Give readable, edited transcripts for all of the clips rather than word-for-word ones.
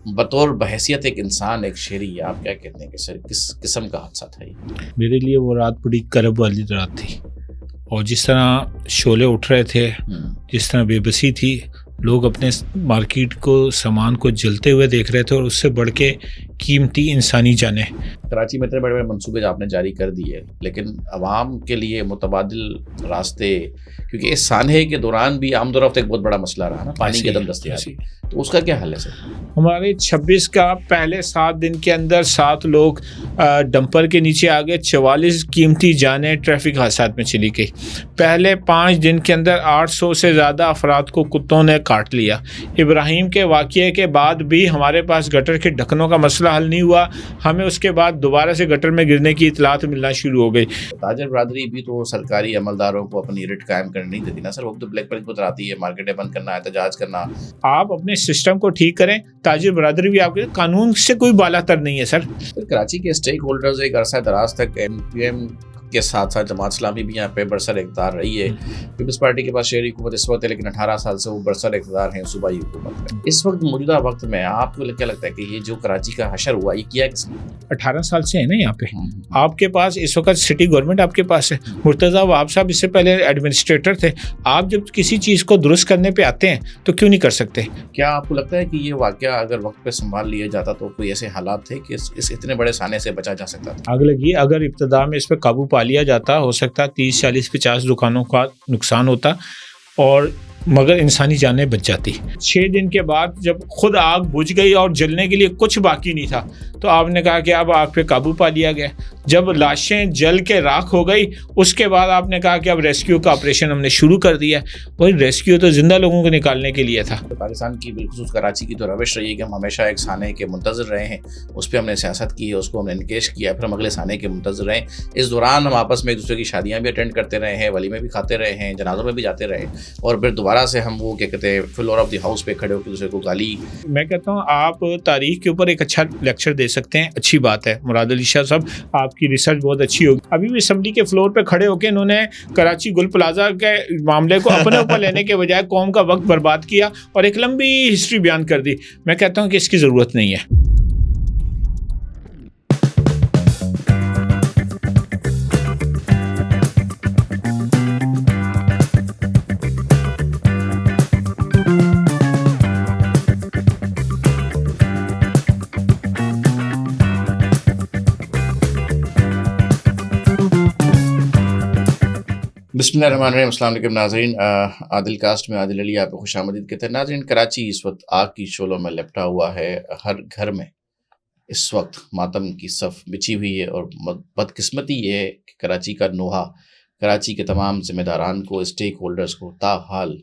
بطور بحیثیت ایک انسان، ایک شہری، آپ کیا کہتے ہیں کہ سر کس قسم کا حادثہ تھا یہ؟ میرے لیے وہ رات بڑی کرب والی رات تھی، اور جس طرح شعلے اٹھ رہے تھے، جس طرح بے بسی تھی، لوگ اپنے مارکیٹ کو، سامان کو جلتے ہوئے دیکھ رہے تھے، اور اس سے بڑھ کے قیمتی انسانی جانیں۔ کراچی میں اتنے بڑے بڑے منصوبے آپ نے جاری کر دیے، لیکن عوام کے لیے متبادل راستے، کیونکہ اس سانحے کے دوران بھی آمد و رفت ایک بہت بڑا مسئلہ رہا نا، پانی کی عدم دستیابی، تو اس کا کیا حل ہے سر؟ ہمارے 26 کا پہلے 7 دن کے اندر 7 لوگ ڈمپر کے نیچے آ گئے، 44 قیمتی جانیں ٹریفک حادثات میں چلی گئی۔ پہلے 5 دن کے اندر 800 سے زیادہ افراد کو کتوں نے کاٹ لیا۔ ابراہیم کے واقعے کے بعد بھی ہمارے پاس گٹر کے ڈھکنوں کا مسئلہ حل نہیں ہوا، ہمیں اس کے بعد دوبارہ سے گٹر میں گرنے کی اطلاعات ملنا شروع ہو گئی۔ تاجر برادری بھی تو سرکاری عملداروں کو اپنی ریٹ قائم کرنے نہیں دیتی نا سر، وہ تو بلیک پرنٹ پر آتی ہے، مارکیٹیں بند کرنا، احتجاج کرنا۔ آپ اپنے سسٹم کو ٹھیک کریں، تاجر برادری بھی آپ کے قانون سے کوئی بالا تر نہیں ہے سر۔ کراچی کے اسٹیک ہولڈرز ایک عرصہ دراز تک ایم کیو ایم کے ساتھ ساتھ جماعت اسلامی بھی یہاں پہ برسر اقتدار رہی ہے۔ پیپلز پارٹی کے پاس شہری حکومت اس وقت ہے، لیکن 18 سال سے وہ برسر اقتدار ہیں صوبائی حکومت میں۔ اس وقت موجودہ وقت میں آپ کو کیا لگتا ہے کہ یہ جو کراچی کا حشر ہوا، یہ کیا کس نے؟ 18 سال سے ہے نا یہاں پہ آپ کے پاس اس وقت سٹی گورنمنٹ آپ کے پاس ہے، مرتضیٰ وہاب صاحب اس سے پہلے ایڈمنسٹریٹر تھے۔ آپ جب کسی چیز کو درست کرنے پہ آتے ہیں تو کیوں نہیں کر سکتے؟ کیا آپ کو لگتا ہے کہ یہ واقعہ اگر وقت پہ سنبھال لیا جاتا تو کوئی ایسے حالات تھے کہ اس اتنے بڑے سانے سے بچا جا سکتا تھا؟ آگ لگی، اگر ابتدا میں اس پہ قابو پا لیا جاتا، ہو سکتا 30 40 50 دکانوں کا نقصان ہوتا، اور مگر انسانی جانیں بچ جاتی۔ 6 دن کے بعد جب خود آگ بجھ گئی اور جلنے کے لیے کچھ باقی نہیں تھا، تو آپ نے کہا کہ اب آگ پہ قابو پا لیا گیا۔ جب لاشیں جل کے راکھ ہو گئی، اس کے بعد آپ نے کہا کہ اب ریسکیو کا آپریشن ہم نے شروع کر دیا۔ وہی ریسکیو تو زندہ لوگوں کو نکالنے کے لیے تھا۔ پاکستان کی بالخصوص کراچی کی تو روش رہی ہے کہ ہم ہمیشہ ایک سانے کے منتظر رہے ہیں، اس پہ ہم نے سیاست کی ہے، اس کو ہم نے انکیش کیا، پھر ہم اگلے سانے کے منتظر رہے۔ اس دوران ہم آپس میں ایک دوسرے کی شادیاں بھی اٹینڈ کرتے رہے ہیں، ولیمے بھی کھاتے رہے ہیں، جنازوں میں بھی جاتے رہے، اور پھر دوبارہ سے ہم وہ کیا کہتے ہیں فلور آف دی ہاؤس پہ کھڑے ہو کے دوسرے کو گالی۔ میں کہتا ہوں آپ تاریخ کے اوپر ایک اچھا لیکچر دے سکتے ہیں، اچھی بات ہے۔ مراد علی شاہ صاحب، آپ کی ریسرچ بہت اچھی ہوگی۔ ابھی بھی اسمبلی کے فلور پہ کھڑے ہو کے انہوں نے کراچی گل پلازا کے معاملے کو اپنے اوپر لینے کے بجائے قوم کا وقت برباد کیا اور ایک لمبی ہسٹری بیان کر دی۔ میں کہتا ہوں کہ اس کی ضرورت نہیں ہے۔ بسم اللہ الرحمن الرحیم۔ السلام علیکم ناظرین، عادل کاسٹ میں عادل علی آپ کو خوش آمدید کہتے ہیں۔ ناظرین، کراچی اس وقت آگ کی شعلوں میں لپٹا ہوا ہے، ہر گھر میں اس وقت ماتم کی صف بچھی ہوئی ہے، اور بدقسمتی یہ ہے کہ کراچی کا نوحہ کراچی کے تمام ذمہ داران کو، اسٹیک ہولڈرز کو تاحال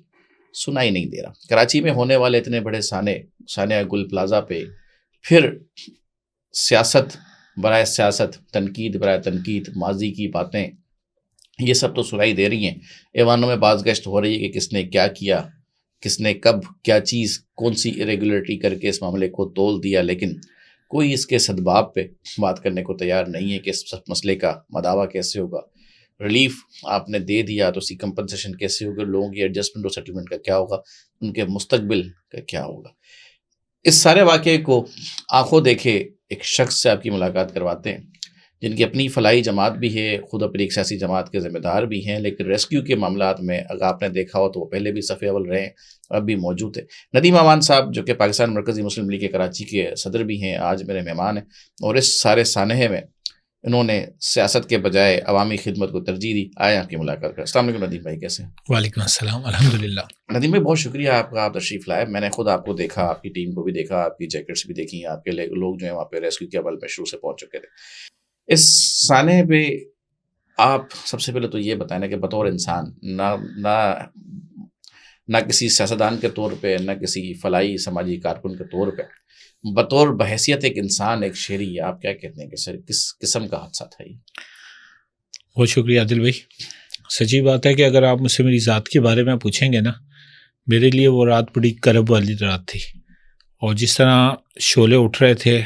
سنائی نہیں دے رہا۔ کراچی میں ہونے والے اتنے بڑے سانحہ گل پلازا پہ پھر سیاست برائے سیاست، تنقید برائے تنقید، ماضی کی باتیں، یہ سب تو سنائی دے رہی ہیں۔ ایوانوں میں باز گشت ہو رہی ہے کہ کس نے کیا کیا، کس نے کب کیا چیز، کون سی ارریگولیٹری کر کے اس معاملے کو تول دیا، لیکن کوئی اس کے سدباب پہ بات کرنے کو تیار نہیں ہے کہ اس مسئلے کا مداوع کیسے ہوگا، ریلیف آپ نے دے دیا تو اس کی کمپنسیشن کیسے ہوگا، لوگوں کی ایڈجسٹمنٹ اور سیٹلمنٹ کا کیا ہوگا، ان کے مستقبل کا کیا ہوگا۔ اس سارے واقعے کو آنکھوں دیکھے ایک شخص سے آپ کی ملاقات کرواتے ہیں جن کی اپنی فلاحی جماعت بھی ہے، خود اپنی ایک سیاسی جماعت کے ذمہ دار بھی ہیں، لیکن ریسکیو کے معاملات میں اگر آپ نے دیکھا ہو تو وہ پہلے بھی صف اول رہے ہیں، اب بھی موجود ہے۔ ندیم امان صاحب جو کہ پاکستان مرکزی مسلم لیگ کے کراچی کے صدر بھی ہیں، آج میرے مہمان ہیں، اور اس سارے سانحے میں انہوں نے سیاست کے بجائے عوامی خدمت کو ترجیح دی۔ آئے آپ کی ملاقات کریں۔ السلام علیکم ندیم بھائی، کیسے ہیں؟ وعلیکم السلام، الحمدللہ۔ ندیم بھائی، بہت شکریہ آپ کا، آپ تشریف لائے۔ میں نے خود آپ کو دیکھا، آپ کی ٹیم کو بھی دیکھا، آپ کی جیکٹس بھی دیکھی، آپ کے لوگ جو ہیں وہاں پہ ریسکیو کے عمل میں شروع سے پہنچ چکے تھے۔ اس سانحے پہ آپ سب سے پہلے تو یہ بتائیں کہ بطور انسان، نہ کسی سیاستدان کے طور پہ، نہ کسی فلاحی سماجی کارکن کے طور پہ، بطور بحیثیت ایک انسان، ایک شہری، آپ کیا کہتے ہیں کہ سر کس قسم کا حادثہ تھا یہ؟ بہت شکریہ عادل بھائی۔ سچی بات ہے کہ اگر آپ مجھ سے میری ذات کے بارے میں پوچھیں گے نا، میرے لیے وہ رات بڑی کرب والی رات تھی، اور جس طرح شعلے اٹھ رہے تھے،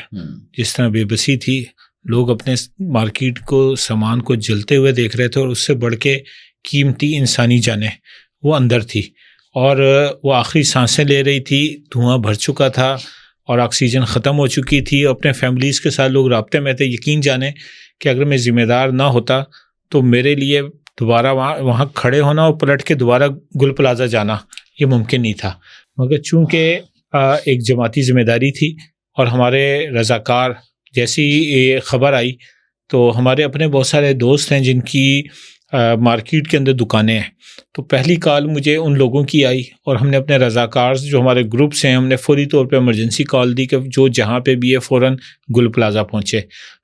جس طرح بے بسی تھی، لوگ اپنے مارکیٹ کو، سامان کو جلتے ہوئے دیکھ رہے تھے، اور اس سے بڑھ کے قیمتی انسانی جانیں وہ اندر تھی، اور وہ آخری سانسیں لے رہی تھی، دھواں بھر چکا تھا، اور آکسیجن ختم ہو چکی تھی. اپنے فیملیز کے ساتھ لوگ رابطے میں تھے. یقین جانیں کہ اگر میں ذمہ دار نہ ہوتا تو میرے لیے دوبارہ وہاں کھڑے ہونا اور پلٹ کے دوبارہ گل پلازا جانا یہ ممکن نہیں تھا. مگر چونکہ ایک جماعتی ذمہ داری تھی اور ہمارے رضاکار جیسی یہ خبر آئی تو ہمارے اپنے بہت سارے دوست ہیں جن کی مارکیٹ کے اندر دکانیں ہیں, تو پہلی کال مجھے ان لوگوں کی آئی اور ہم نے اپنے رضاکار جو ہمارے گروپس ہیں ہم نے فوری طور پہ ایمرجنسی کال دی کہ جو جہاں پہ بھی ہے فوراً گل پلازا پہنچے.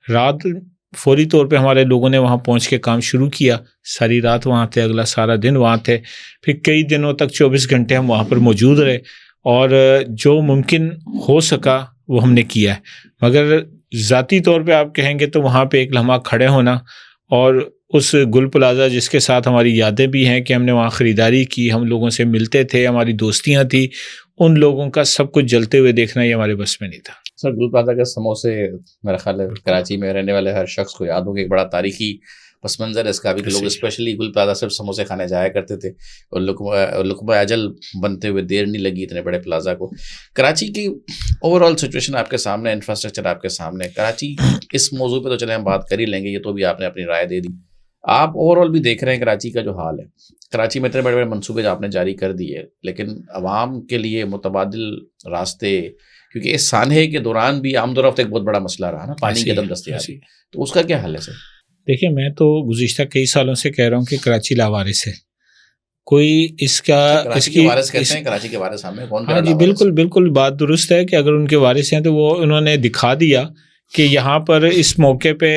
رات فوری طور پہ ہمارے لوگوں نے وہاں پہنچ کے کام شروع کیا. ساری رات وہاں تھے, اگلا سارا دن وہاں تھے, پھر کئی دنوں تک 24 گھنٹے ہم وہاں پر موجود رہے اور جو ممکن ہو سکا وہ ہم نے کیا ہے. مگر ذاتی طور پہ آپ کہیں گے تو وہاں پہ ایک لمحہ کھڑے ہونا اور اس گل پلازا جس کے ساتھ ہماری یادیں بھی ہیں کہ ہم نے وہاں خریداری کی, ہم لوگوں سے ملتے تھے, ہماری دوستیاں تھیں, ان لوگوں کا سب کچھ جلتے ہوئے دیکھنا یہ ہمارے بس میں نہیں تھا. سر گل پلازا کے سموسے میرا خیال ہے کراچی میں رہنے والے ہر شخص کو یاد ہوگا. ایک بڑا تاریخی پس منظر ہے اس کا بھی کہ لوگ اسپیشلی گل پلازا صرف سموسے کھانے جایا کرتے تھے اور لقمہ اجل بنتے ہوئے دیر نہیں لگی اتنے بڑے پلازا کو. کراچی کی اوور آل سچویشن آپ کے سامنے, انفراسٹرکچر آپ کے سامنے, کراچی اس موضوع پہ تو چلیں ہم بات کر ہی لیں گے, یہ تو بھی آپ نے اپنی رائے دے دی. آپ اوور آل بھی دیکھ رہے ہیں کراچی کا جو حال ہے. کراچی میں اتنے بڑے بڑے منصوبے جو آپ نے جاری کر دیے لیکن عوام کے لیے متبادل راستے, کیونکہ اس سانحے کے دوران بھی آمد و رفت ایک بہت بڑا مسئلہ رہا نا, پانی کی عدم دستیابی, تو اس کا کیا حل ہے سر؟ دیکھیں میں تو گزشتہ کئی سالوں سے کہہ رہا ہوں کہ کراچی لاوارث ہے. کوئی اس کا اس کی وارث کہتے ہیں, کراچی کے وارث ہمیں کون؟ ہاں جی بالکل بالکل بات درست ہے کہ اگر ان کے وارث ہیں تو وہ انہوں نے دکھا دیا کہ یہاں پر اس موقع پہ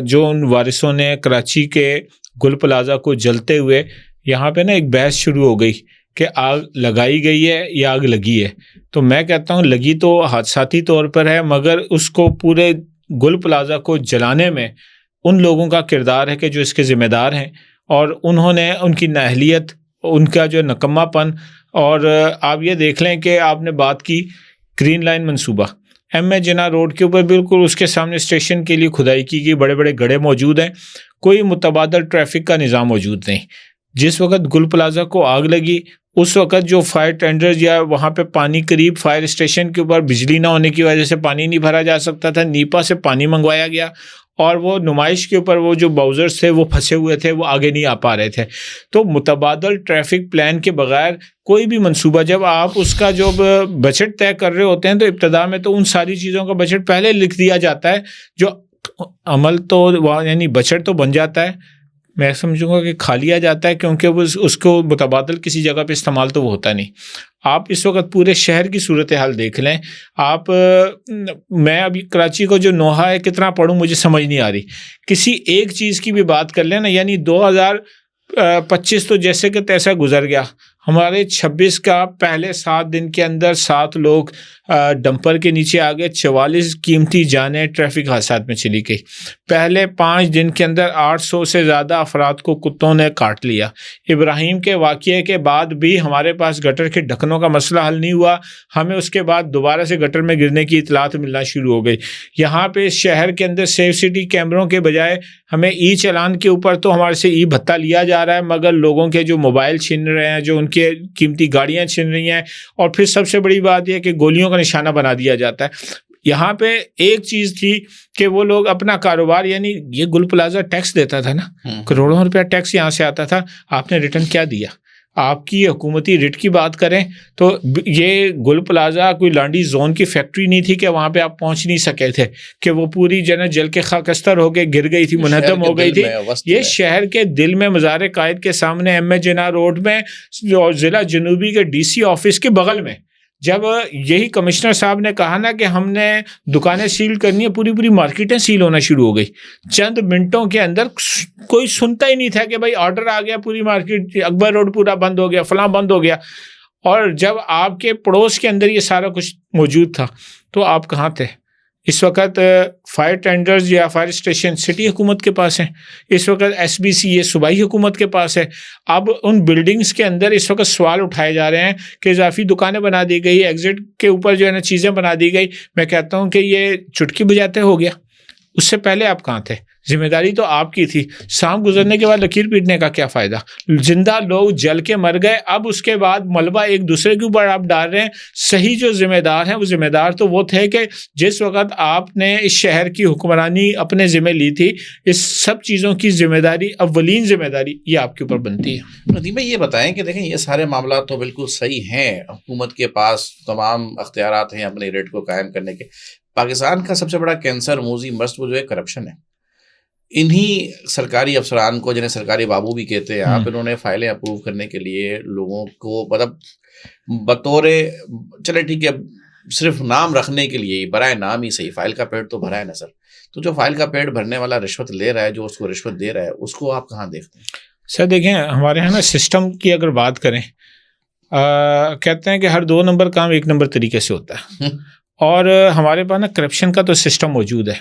جو ان وارثوں نے کراچی کے گل پلازا کو جلتے ہوئے یہاں پہ نا ایک بحث شروع ہو گئی کہ آگ لگائی گئی ہے یا آگ لگی ہے. تو میں کہتا ہوں لگی تو حادثاتی طور پر ہے, مگر اس کو پورے گل پلازا کو جلانے میں ان لوگوں کا کردار ہے کہ جو اس کے ذمہ دار ہیں, اور انہوں نے ان کی نااہلیت, ان کا جو نکما پن. اور آپ یہ دیکھ لیں کہ آپ نے بات کی گرین لائن منصوبہ, ایم اے جناح روڈ کے اوپر بالکل اس کے سامنے اسٹیشن کے لیے کھدائی کی گئی, بڑے بڑے گڑھے موجود ہیں, کوئی متبادل ٹریفک کا نظام موجود نہیں. جس وقت گل پلازا کو آگ لگی اس وقت جو فائر ٹینڈرز یا وہاں پہ پانی قریب فائر اسٹیشن کے اوپر بجلی نہ ہونے کی وجہ سے پانی نہیں بھرا جا سکتا تھا, نیپا سے پانی منگوایا گیا اور وہ نمائش کے اوپر وہ جو باؤزرز تھے وہ پھنسے ہوئے تھے, وہ آگے نہیں آ پا رہے تھے. تو متبادل ٹریفک پلان کے بغیر کوئی بھی منصوبہ, جب آپ اس کا جو بجٹ طے کر رہے ہوتے ہیں تو ابتدا میں تو ان ساری چیزوں کا بجٹ پہلے لکھ دیا جاتا ہے, جو عمل تو یعنی بجٹ تو بن جاتا ہے, میں سمجھوں گا کہ کھا لیا جاتا ہے کیونکہ وہ اس کو متبادل کسی جگہ پہ استعمال تو وہ ہوتا نہیں. آپ اس وقت پورے شہر کی صورتحال دیکھ لیں. آپ میں ابھی کراچی کو جو نوحہ ہے کتنا پڑھوں مجھے سمجھ نہیں آ رہی. کسی ایک چیز کی بھی بات کر لیں نا, یعنی 2025 تو جیسے کہ تیسا گزر گیا, ہمارے 26 کا پہلے 7 دن کے اندر 7 لوگ ڈمپر کے نیچے آ گئے, 44 قیمتی جانیں ٹریفک حادثات میں چلی گئی. پہلے 5 دن کے اندر 800 سے زیادہ افراد کو کتوں نے کاٹ لیا. ابراہیم کے واقعے کے بعد بھی ہمارے پاس گٹر کے ڈھکنوں کا مسئلہ حل نہیں ہوا, ہمیں اس کے بعد دوبارہ سے گٹر میں گرنے کی اطلاعات ملنا شروع ہو گئی. یہاں پہ شہر کے اندر سیف سٹی کیمروں کے بجائے ہمیں ای چالان کے اوپر تو ہمارے سے ای بھتہ لیا جا رہا ہے, مگر لوگوں کے جو موبائل چھین رہے ہیں, جو ان کے قیمتی گاڑیاں چھین رہی ہیں, اور پھر سب سے بڑی بات یہ کہ گولیوں کا نشانہ بنا دیا جاتا ہے. یہاں پہ ایک چیز تھی کہ وہ لوگ اپنا کاروبار, یعنی یہ گل پلازا ٹیکس دیتا تھا نا, کروڑوں روپیہ ٹیکس یہاں سے آتا تھا, آپ نے ریٹرن کیا دیا؟ آپ کی حکومتی ریٹ کی بات کریں تو یہ گل پلازا کوئی لانڈی زون کی فیکٹری نہیں تھی کہ وہاں پہ آپ پہنچ نہیں سکے تھے, کہ وہ پوری جل کے خاکستر ہو کے گر گئی تھی, منہدم ہو گئی تھی. یہ شہر کے دل میں مزار قائد کے سامنے ایم اے جناح روڈ میں اور ضلع جنوبی کے ڈی سی آفس کے بغل میں, جب یہی کمشنر صاحب نے کہا نا کہ ہم نے دکانیں سیل کرنی ہے, پوری مارکیٹیں سیل ہونا شروع ہو گئی. چند منٹوں کے اندر کوئی سنتا ہی نہیں تھا کہ بھائی آرڈر آ گیا, پوری مارکیٹ اکبر روڈ پورا بند ہو گیا, فلاں بند ہو گیا. اور جب آپ کے پڑوس کے اندر یہ سارا کچھ موجود تھا تو آپ کہاں تھے؟ اس وقت فائر ٹینڈرز یا فائر اسٹیشن سٹی حکومت کے پاس ہیں, اس وقت ایس بی سی یہ صوبائی حکومت کے پاس ہے. اب ان بلڈنگز کے اندر اس وقت سوال اٹھائے جا رہے ہیں کہ اضافی دکانیں بنا دی گئی, ایگزٹ کے اوپر جو ہے نا چیزیں بنا دی گئی. میں کہتا ہوں کہ یہ چٹکی بجاتے ہو گیا. اس سے پہلے آپ کہاں تھے؟ ذمہ داری تو آپ کی تھی. شام گزرنے کے بعد لکیر پیٹنے کا کیا فائدہ؟ زندہ لوگ جل کے مر گئے, اب اس کے بعد ملبہ ایک دوسرے کے اوپر آپ ڈال رہے ہیں. صحیح جو ذمہ دار ہیں وہ ذمہ دار تو وہ تھے کہ جس وقت آپ نے اس شہر کی حکمرانی اپنے ذمہ لی تھی, اس سب چیزوں کی ذمہ داری, اولین ذمہ داری یہ آپ کے اوپر بنتی ہے. ندیم بھائی یہ بتائیں کہ دیکھیں یہ سارے معاملات تو بالکل صحیح ہیں, حکومت کے پاس تمام اختیارات ہیں اپنے ریٹ کو قائم کرنے کے. پاکستان کا سب سے بڑا کینسر موذی مرض وہ جو ہے کرپشن ہے. انہی سرکاری افسران کو, جنہیں سرکاری بابو بھی کہتے ہیں آپ, انہوں نے فائلیں اپروو کرنے کے لیے لوگوں کو مطلب بطور چلے ٹھیک ہے صرف نام رکھنے کے لیے برائے نام ہی صحیح, فائل کا پیڈ تو بھرا ہے نا سر. تو جو فائل کا پیڈ بھرنے والا رشوت لے رہا ہے, جو اس کو رشوت دے رہا ہے, اس کو آپ کہاں دیکھتے ہیں؟ سر دیکھیں ہمارے یہاں نا سسٹم کی اگر بات کریں, کہتے ہیں کہ ہر 2 نمبر کام 1 نمبر طریقے سے ہوتا ہے, اور ہمارے پاس نا کرپشن کا تو سسٹم موجود ہے,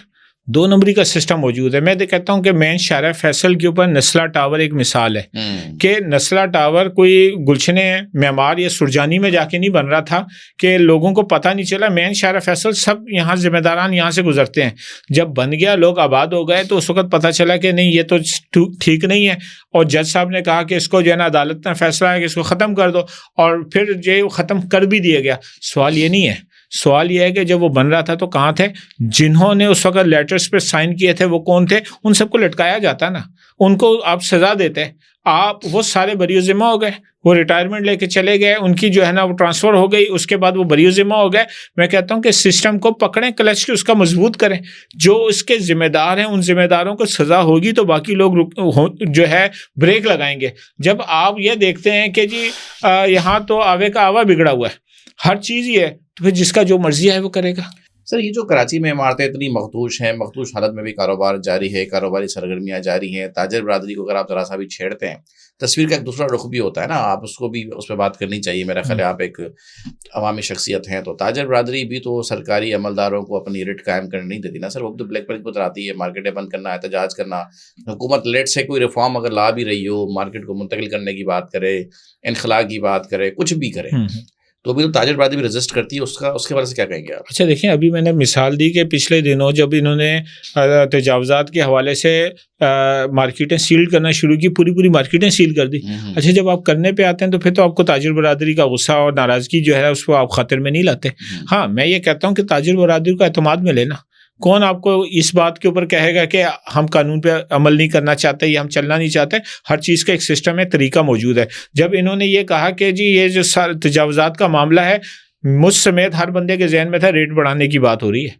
2 نمبری کا سسٹم موجود ہے. میں کہتا ہوں کہ مین شارع فیصل کے اوپر نسلہ ٹاور ایک مثال ہے کہ نسلہ ٹاور کوئی گلشن معمار یا سرجانی میں جا کے نہیں بن رہا تھا کہ لوگوں کو پتہ نہیں چلا. مین شارع فیصل سب یہاں ذمہ داران یہاں سے گزرتے ہیں, جب بن گیا لوگ آباد ہو گئے تو اس وقت پتہ چلا کہ نہیں یہ تو ٹھیک نہیں ہے, اور جج صاحب نے کہا کہ اس کو جو ہے نا عدالت نے فیصلہ ہے کہ اس کو ختم کر دو, اور پھر جو ختم کر بھی دیا گیا. سوال یہ نہیں ہے, سوال یہ ہے کہ جب وہ بن رہا تھا تو کہاں تھے جنہوں نے اس وقت لیٹرز پہ سائن کیے تھے, وہ کون تھے؟ ان سب کو لٹکایا جاتا نا, ان کو آپ سزا دیتے. آپ وہ سارے بری ذمہ ہو گئے, وہ ریٹائرمنٹ لے کے چلے گئے, ان کی جو ہے نا وہ ٹرانسفر ہو گئی, اس کے بعد وہ بری ذمہ ہو گئے. میں کہتا ہوں کہ سسٹم کو پکڑیں, کلچ کے اس کا مضبوط کریں, جو اس کے ذمہ دار ہیں ان ذمہ داروں کو سزا ہوگی تو باقی لوگ جو ہے بریک لگائیں گے. جب آپ یہ دیکھتے ہیں کہ جی یہاں تو آوے کا آوا بگڑا ہوا ہے, ہر چیز یہ ہے, تو پھر جس کا جو مرضی ہے وہ کرے گا. سر یہ جو کراچی میں عمارتیں اتنی مخدوش ہیں, مخدوش حالت میں بھی کاروبار جاری ہے, کاروباری سرگرمیاں جاری ہیں, تاجر برادری کو اگر آپ ذرا سا بھی چھیڑتے ہیں, تصویر کا ایک دوسرا رخ بھی ہوتا ہے نا, آپ اس کو بھی اس پہ بات کرنی چاہیے. میرا خیال ہے آپ ایک عوامی شخصیت ہیں, تو تاجر برادری بھی تو سرکاری عملداروں کو اپنی ریٹ قائم کرنے نہیں دیتی نا سر. وہ تو بلیک پرنٹ پر آتی ہے, مارکیٹیں بند کرنا, احتجاج کرنا. حکومت لیٹ سے کوئی ریفارم اگر لا بھی رہی ہو, مارکیٹ کو منتقل کرنے کی بات کرے, انخلا کی بات کرے, کچھ بھی کرے, تو بھی تو تاجر برادری بھی رجسٹ کرتی ہے. اس کے بارے سے کیا کہیں گے آپ؟ اچھا دیکھیں, ابھی میں نے مثال دی کہ پچھلے دنوں جب انہوں نے تجاوزات کے حوالے سے مارکیٹیں سیل کرنا شروع کی, پوری مارکیٹیں سیل کر دی. اچھا جب آپ کرنے پہ آتے ہیں تو پھر تو آپ کو تاجر برادری کا غصہ اور ناراضگی جو ہے اس کو آپ خاطر میں نہیں لاتے. ہاں میں یہ کہتا ہوں کہ تاجر برادری کو اعتماد میں لینا. کون آپ کو اس بات کے اوپر کہے گا کہ ہم قانون پہ عمل نہیں کرنا چاہتے یا ہم چلنا نہیں چاہتے؟ ہر چیز کا ایک سسٹم ہے, طریقہ موجود ہے. جب انہوں نے یہ کہا کہ جی یہ جو تجاوزات کا معاملہ ہے, مجھ سمیت ہر بندے کے ذہن میں تھا ریٹ بڑھانے کی بات ہو رہی ہے,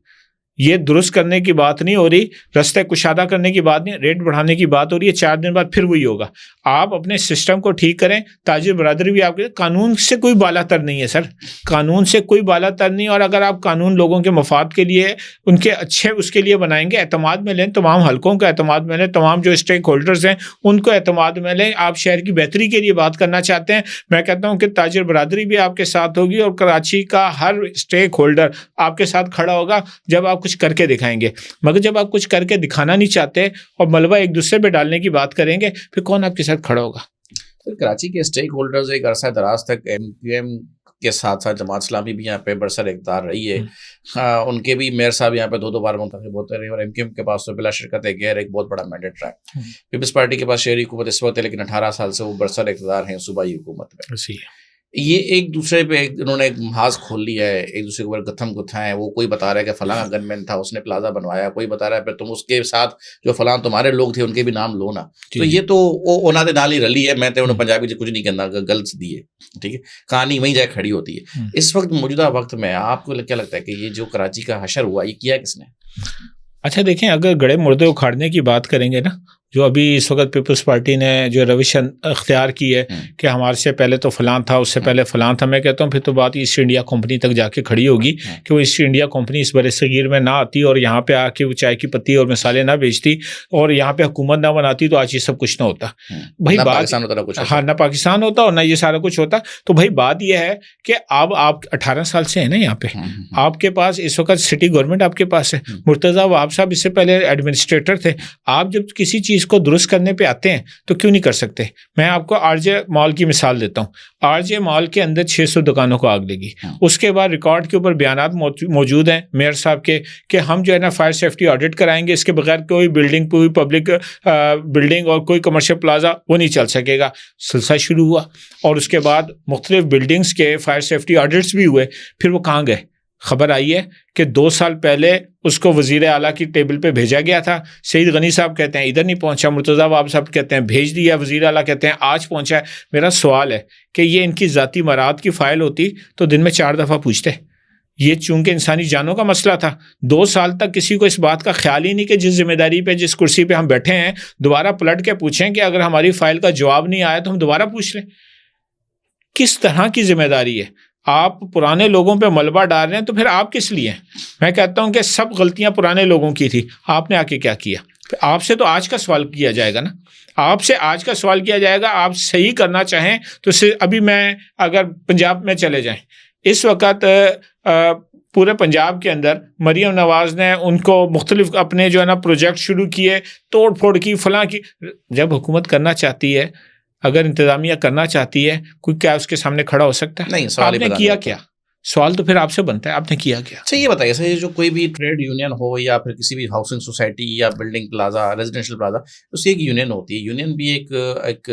یہ درست کرنے کی بات نہیں ہو رہی, رستے کشادہ کرنے کی بات نہیں, ریٹ بڑھانے کی بات ہو رہی ہے. 4 دن بعد پھر وہی ہوگا. آپ اپنے سسٹم کو ٹھیک کریں. تاجر برادری بھی آپ کے قانون سے کوئی بالا تر نہیں ہے سر, قانون سے کوئی بالا تر نہیں. اور اگر آپ قانون لوگوں کے مفاد کے لیے, ان کے اچھے اس کے لیے بنائیں گے, اعتماد میں لیں, تمام حلقوں کا اعتماد میں لیں, تمام جو اسٹیک ہولڈرز ہیں ان کو اعتماد میں لیں. آپ شہر کی بہتری کے لیے بات کرنا چاہتے ہیں, میں کہتا ہوں کہ تاجر برادری بھی آپ کے ساتھ ہوگی, اور کراچی کا ہر اسٹیک ہولڈر آپ کے ساتھ کھڑا ہوگا جب آپ کچھ کر کے دکھائیں گے. مگر جب آپ کچھ کر کے دکھانا نہیں چاہتے اور ملبہ ایک دوسرے پہ ڈالنے کی بات کریں گے, پھر کون آپ کے ساتھ کھڑا ہوگا؟ کراچی کے اسٹیک ہولڈرز ایک عرصہ دراز تک MQM کے ساتھ ساتھ جماعت اسلامی بھی یہاں پہ برسر اقتدار رہی ہے. ان کے بھی میئر صاحب یہاں پہ 2 بار منتخب ہوتے رہے, اور MQM کے پاس تو بلا شرکت غیر ایک بہت بڑا مینڈیٹ رہا ہے. پیپلز پارٹی کے پاس شہری حکومت اس وقت ہے, لیکن 18 سال سے وہ برسر اقتدار ہیں صوبائی حکومت میں. یہ ایک دوسرے پہ انہوں نے ایک محاذ کھول لیا ہے, ایک دوسرے کے اوپر گتھم گتھا ہے. وہ کوئی بتا رہا ہے کہ فلاں گن مین تھا, اس نے پلازا بنوایا, کوئی بتا رہا ہے پھر تم اس کے ساتھ جو فلاں تمہارے لوگ تھے ان کے بھی نام لو نا. تو یہ تو انہوں نے نال ہی رلی ہے. میں تو انہوں پنجابی سے کچھ نہیں کہنا, گلس دیے, ٹھیک ہے, کہانی وہیں جائے کھڑی ہوتی ہے. اس وقت موجودہ وقت میں آپ کو کیا لگتا ہے کہ یہ جو کراچی کا حشر ہوا یہ کیا کس نے؟ اچھا دیکھیں, اگر گڑے مردے اکھاڑنے کی بات کریں گے نا, جو ابھی اس وقت پیپلز پارٹی نے جو روش اختیار کی ہے کہ ہمارے سے پہلے تو فلاں تھا, اس سے پہلے فلاں تھا, میں کہتا ہوں پھر تو بات ایسٹ انڈیا کمپنی تک جا کے کھڑی ہوگی کہ وہ ایسٹ انڈیا کمپنی اس بر صغیر میں نہ آتی اور یہاں پہ آ کے وہ چائے کی پتی اور مسالے نہ بیچتی اور یہاں پہ حکومت نہ بناتی, تو آج یہ سب کچھ نہ ہوتا. بھائی بات ہاں نہ پاکستان ہوتا اور نہ یہ سارا کچھ ہوتا. تو بھائی بات یہ ہے کہ اب آپ 18 سال سے ہیں نا یہاں پہ, آپ کے پاس اس وقت سٹی گورنمنٹ آپ کے پاس ہے. مرتضیٰ وہاب صاحب اس سے پہلے ایڈمنسٹریٹر تھے. آپ جب کسی چیز چیز کو درست کرنے پہ آتے ہیں تو کیوں نہیں کر سکتے؟ میں آپ کو آر جے مال کی مثال دیتا ہوں. آر جے مال کے اندر 600 دکانوں کو آگ لگی. اس کے بعد ریکارڈ کے اوپر بیانات موجود ہیں میئر صاحب کے کہ ہم جو ہے نا فائر سیفٹی آڈٹ کرائیں گے, اس کے بغیر کوئی بلڈنگ, کوئی پبلک بلڈنگ اور کوئی کمرشل پلازا وہ نہیں چل سکے گا. سلسلہ شروع ہوا اور اس کے بعد مختلف بلڈنگز کے فائر سیفٹی آڈٹس بھی ہوئے. پھر وہ کہاں گئے؟ خبر آئی ہے کہ 2 سال پہلے اس کو وزیر اعلیٰ کی ٹیبل پہ بھیجا گیا تھا. سعید غنی صاحب کہتے ہیں ادھر نہیں پہنچا, مرتضیٰ واب صاحب کہتے ہیں بھیج دیا, وزیر اعلیٰ کہتے ہیں آج پہنچا ہے. میرا سوال ہے کہ یہ ان کی ذاتی مراد کی فائل ہوتی تو دن میں 4 دفعہ پوچھتے. یہ چونکہ انسانی جانوں کا مسئلہ تھا, 2 سال تک کسی کو اس بات کا خیال ہی نہیں کہ جس ذمہ داری پہ, جس کرسی پہ ہم بیٹھے ہیں, دوبارہ پلٹ کے پوچھیں کہ اگر ہماری فائل کا جواب نہیں آیا تو ہم دوبارہ پوچھ لیں. کس طرح کی ذمہ داری ہے؟ آپ پرانے لوگوں پہ ملبہ ڈال رہے ہیں تو پھر آپ کس لیے ہیں؟ میں کہتا ہوں کہ سب غلطیاں پرانے لوگوں کی تھی, آپ نے آ کے کیا کیا؟ آپ سے تو آج کا سوال کیا جائے گا نا, آپ سے آج کا سوال کیا جائے گا. آپ صحیح کرنا چاہیں تو ابھی میں اگر پنجاب میں چلے جائیں, اس وقت پورے پنجاب کے اندر مریم نواز نے ان کو مختلف اپنے جو ہے نا پروجیکٹ شروع کیے, توڑ پھوڑ کی, فلاں کی. جب حکومت کرنا چاہتی ہے, اگر انتظامیہ کرنا چاہتی ہے, کوئی کیا اس کے سامنے کھڑا ہو سکتا ہے؟ نہیں. آپ نے کیا کیا؟ سوال تو پھر آپ سے بنتا ہے, آپ نے کیا کیا؟ اچھا یہ بتائیے سر, جو کوئی بھی ٹریڈ یونین ہو یا پھر کسی بھی ہاؤسنگ سوسائٹی یا بلڈنگ پلازا, ریزیڈینشیل پلازا, اس کی ایک یونین ہوتی ہے. یونین بھی ایک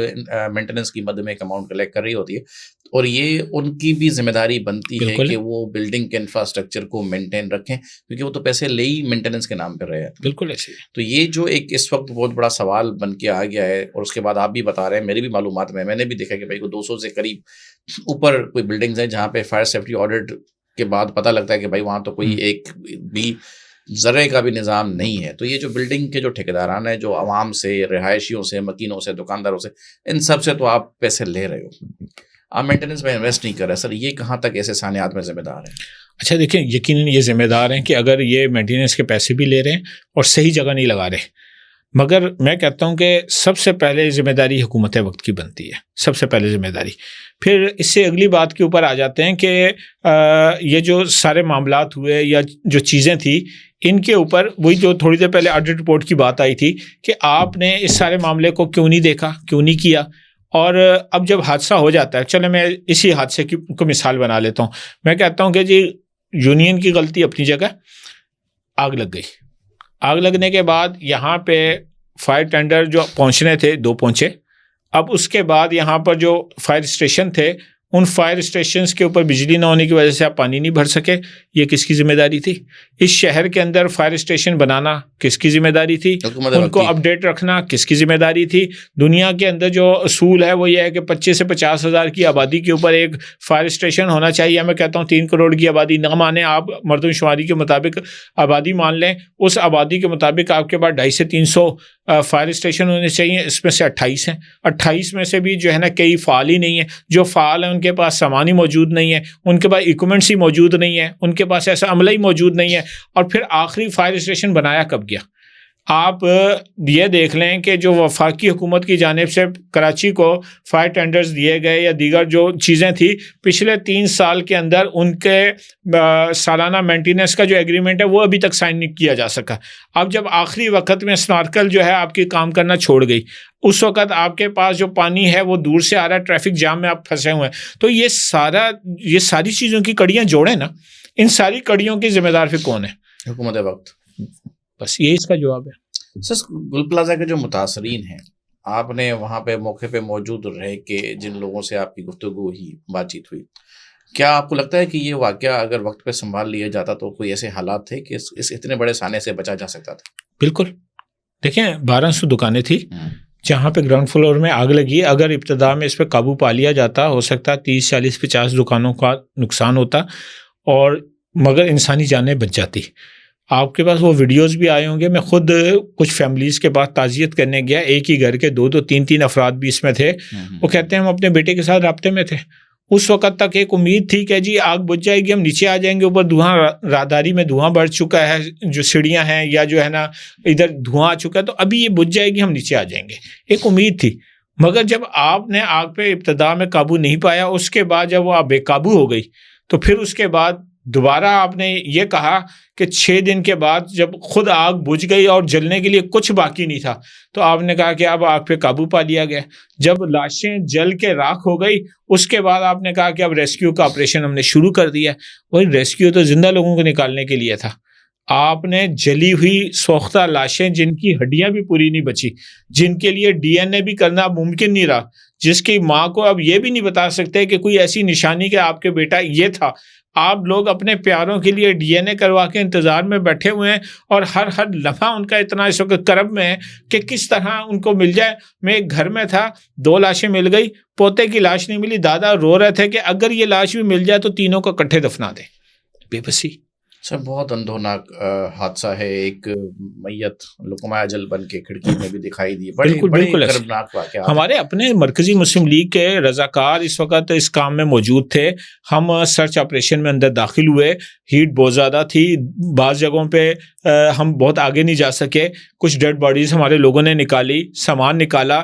مینٹیننس کی مد میں ایک اماؤنٹ کلیکٹ کر رہی ہوتی ہے, اور یہ ان کی بھی ذمہ داری بنتی ہے کہ وہ بلڈنگ کے انفراسٹرکچر کو مینٹین رکھیں, کیونکہ وہ تو پیسے لے ہی مینٹیننس کے نام پہ رہے ہیں. بالکل ایسے. تو یہ جو ایک اس وقت بہت بڑا سوال بن کے آ گیا ہے, اور اس کے بعد آپ بھی بتا رہے ہیں, میری بھی معلومات میں نے بھی دیکھا کہ بھائی کو 200 سے قریب اوپر کوئی بلڈنگز ہیں جہاں پہ فائر سیفٹی آڈٹ کے بعد پتہ لگتا ہے کہ بھائی وہاں تو کوئی ایک بھی ذرے کا بھی نظام نہیں ہے. تو یہ جو بلڈنگ کے جو ٹھیکیداران ہیں, جو عوام سے, رہائشیوں سے, مکینوں سے, دکانداروں سے, ان سب سے تو آپ پیسے لے رہے ہو, آپ مینٹیننس میں انویسٹ نہیں کر رہے. سر یہ کہاں تک ایسے سانحات میں ذمہ دار ہیں؟ اچھا دیکھیں, یقیناً یہ ذمہ دار ہیں کہ اگر یہ مینٹیننس کے پیسے بھی لے رہے ہیں اور صحیح جگہ نہیں لگا رہے, مگر میں کہتا ہوں کہ سب سے پہلے ذمہ داری حکومت وقت کی بنتی ہے, سب سے پہلے ذمہ داری. پھر اس سے اگلی بات کے اوپر آ جاتے ہیں کہ یہ جو سارے معاملات ہوئے یا جو چیزیں تھیں, ان کے اوپر وہی جو تھوڑی دیر پہلے آڈٹ رپورٹ کی بات آئی تھی کہ آپ نے اس سارے معاملے کو کیوں نہیں دیکھا, کیوں نہیں کیا. اور اب جب حادثہ ہو جاتا ہے, چلے میں اسی حادثے کو مثال بنا لیتا ہوں. میں کہتا ہوں کہ جی یونین کی غلطی اپنی جگہ, آگ لگ گئی. آگ لگنے کے بعد یہاں پہ فائر ٹینڈر جو پہنچنے تھے 2 پہنچے. اب اس کے بعد یہاں پر جو فائر اسٹیشن تھے, ان فائر اسٹیشنز کے اوپر بجلی نہ ہونے کی وجہ سے آپ پانی نہیں بھر سکے. یہ کس کی ذمہ داری تھی؟ اس شہر کے اندر فائر اسٹیشن بنانا کس کی ذمہ داری تھی؟ ان کو اپ ڈیٹ رکھنا کس کی ذمہ داری تھی؟ دنیا کے اندر جو اصول ہے وہ یہ ہے کہ 25 سے 50 ہزار کی آبادی کے اوپر ایک فائر اسٹیشن ہونا چاہیے. میں کہتا ہوں 3 کروڑ کی آبادی نہ مانیں, آپ مردم شماری کے مطابق آبادی مان لیں, اس آبادی کے مطابق آپ کے پاس 250 سے 300 فائر اسٹیشن ہونے چاہیے. اس میں سے 28 ہیں. 28 میں سے بھی جو ہے نا کئی فعال ہی نہیں ہیں. جو فعال ہیں ان کے پاس سامان ہی موجود نہیں ہے, ان کے پاس ایکوپمنٹس ہی موجود نہیں ہے, ان کے پاس ایسا عملہ ہی موجود نہیں ہے. اور پھر آخری فائر اسٹیشن بنایا کب گیا؟ آپ یہ دیکھ لیں کہ جو وفاقی حکومت کی جانب سے کراچی کو فائر ٹینڈرز دیے گئے یا دیگر جو چیزیں تھیں, پچھلے 3 سال کے اندر ان کے سالانہ مینٹیننس کا جو ایگریمنٹ ہے وہ ابھی تک سائن نہیں کیا جا سکا. اب جب آخری وقت میں سنارکل جو ہے آپ کی کام کرنا چھوڑ گئی, اس وقت آپ کے پاس جو پانی ہے وہ دور سے آ رہا ہے, ٹریفک جام میں آپ پھنسے ہوئے ہیں. تو یہ ساری چیزوں کی کڑیاں جوڑیں نا, ان ساری کڑیوں کی ذمہ دار پھر کون ہے؟ حکومت وقت. بس یہی اس کا جواب ہے. سر گل پلازا کے جو متاثرین ہیں, آپ نے وہاں پہ موقع پہ موجود رہ کے جن لوگوں سے آپ کی گفتگو ہوئی, بات چیت ہوئی, کیا آپ کو لگتا ہے کہ یہ واقعہ اگر وقت پہ سنبھال لیا جاتا تو کوئی ایسے حالات تھے کہ اس اتنے بڑے سانے سے بچا جا سکتا تھا؟ بالکل. دیکھیں 1200 دکانیں تھیں جہاں پہ گراؤنڈ فلور میں آگ لگی. اگر ابتدا میں اس پہ قابو پا لیا جاتا, ہو سکتا 30 40 50 دکانوں کا نقصان ہوتا, اور مگر انسانی جانیں بچ جاتی. آپ کے پاس وہ ویڈیوز بھی آئے ہوں گے. میں خود کچھ فیملیز کے پاس تعزیت کرنے گیا, ایک ہی گھر کے 2 3 افراد بھی اس میں تھے. وہ کہتے ہیں ہم اپنے بیٹے کے ساتھ رابطے میں تھے. اس وقت تک ایک امید تھی کہ جی آگ بجھ جائے گی, ہم نیچے آ جائیں گے, اوپر دھواں, راہداری میں دھواں بڑھ چکا ہے, جو سیڑھیاں ہیں یا جو ہے نا ادھر دھواں آ چکا ہے, تو ابھی یہ بجھ جائے گی, ہم نیچے آ جائیں گے. ایک امید تھی. مگر جب آپ نے آگ پہ ابتدا میں قابو نہیں پایا, اس کے بعد جب وہ بے قابو ہو گئی, تو پھر اس کے بعد دوبارہ آپ نے یہ کہا کہ 6 دن کے بعد جب خود آگ بجھ گئی اور جلنے کے لیے کچھ باقی نہیں تھا تو آپ نے کہا کہ اب آگ پہ قابو پا لیا گیا. جب لاشیں جل کے راکھ ہو گئی اس کے بعد آپ نے کہا کہ اب ریسکیو کا آپریشن ہم نے شروع کر دیا. وہی ریسکیو تو زندہ لوگوں کو نکالنے کے لیے تھا. آپ نے جلی ہوئی سوختہ لاشیں جن کی ہڈیاں بھی پوری نہیں بچی, جن کے لیے ڈی این اے بھی کرنا ممکن نہیں رہا, جس کی ماں کو اب یہ بھی نہیں بتا سکتے کہ کوئی ایسی نشانی کہ آپ کے بیٹا یہ تھا, آپ لوگ اپنے پیاروں کے لیے ڈی این اے کروا کے انتظار میں بیٹھے ہوئے ہیں اور ہر لمحہ ان کا اتنا اس وقت کرب میں ہے کہ کس طرح ان کو مل جائے. میں ایک گھر میں تھا, 2 لاشیں مل گئی, پوتے کی لاش نہیں ملی, دادا رو رہے تھے کہ اگر یہ لاش بھی مل جائے تو تینوں کو اکٹھے دفنا دیں. بے بسی. سر بہت اندھوناک حادثہ ہے. ایک میت لقمہ اجل بن کے کھڑکی میں بھی دکھائی دی. بالکل کربناک واقعہ. ہمارے اپنے مرکزی مسلم لیگ کے رضاکار اس وقت اس کام میں موجود تھے. ہم سرچ آپریشن میں اندر داخل ہوئے, ہیٹ بہت زیادہ تھی, بعض جگہوں پہ ہم بہت آگے نہیں جا سکے. کچھ ڈیڈ باڈیز ہمارے لوگوں نے نکالی, سامان نکالا,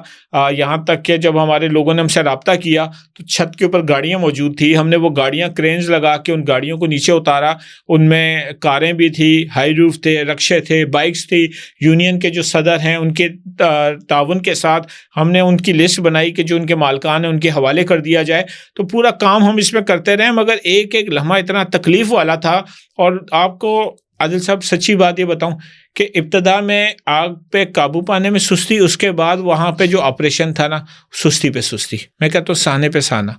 یہاں تک کہ جب ہمارے لوگوں نے ہم سے رابطہ کیا تو چھت کے اوپر گاڑیاں موجود تھی. ہم نے وہ گاڑیاں کرینز لگا کے ان گاڑیوں کو نیچے اتارا. ان میں کاریں بھی تھی, ہائی روف تھے, رکشے تھے, بائکس تھی. یونین کے جو صدر ہیں ان کے تعاون کے ساتھ ہم نے ان کی لسٹ بنائی کہ جو ان کے مالکان ہیں ان کے حوالے کر دیا جائے. تو پورا کام ہم اس میں کرتے رہے, مگر ایک لمحہ اتنا تکلیف والا تھا. اور آپ کو عادل صاحب سچی بات یہ بتاؤں کہ ابتدا میں آگ پہ قابو پانے میں سستی, اس کے بعد وہاں پہ جو آپریشن تھا نا, سستی پہ سستی. میں کہتا ہوں سانے پہ سانہ,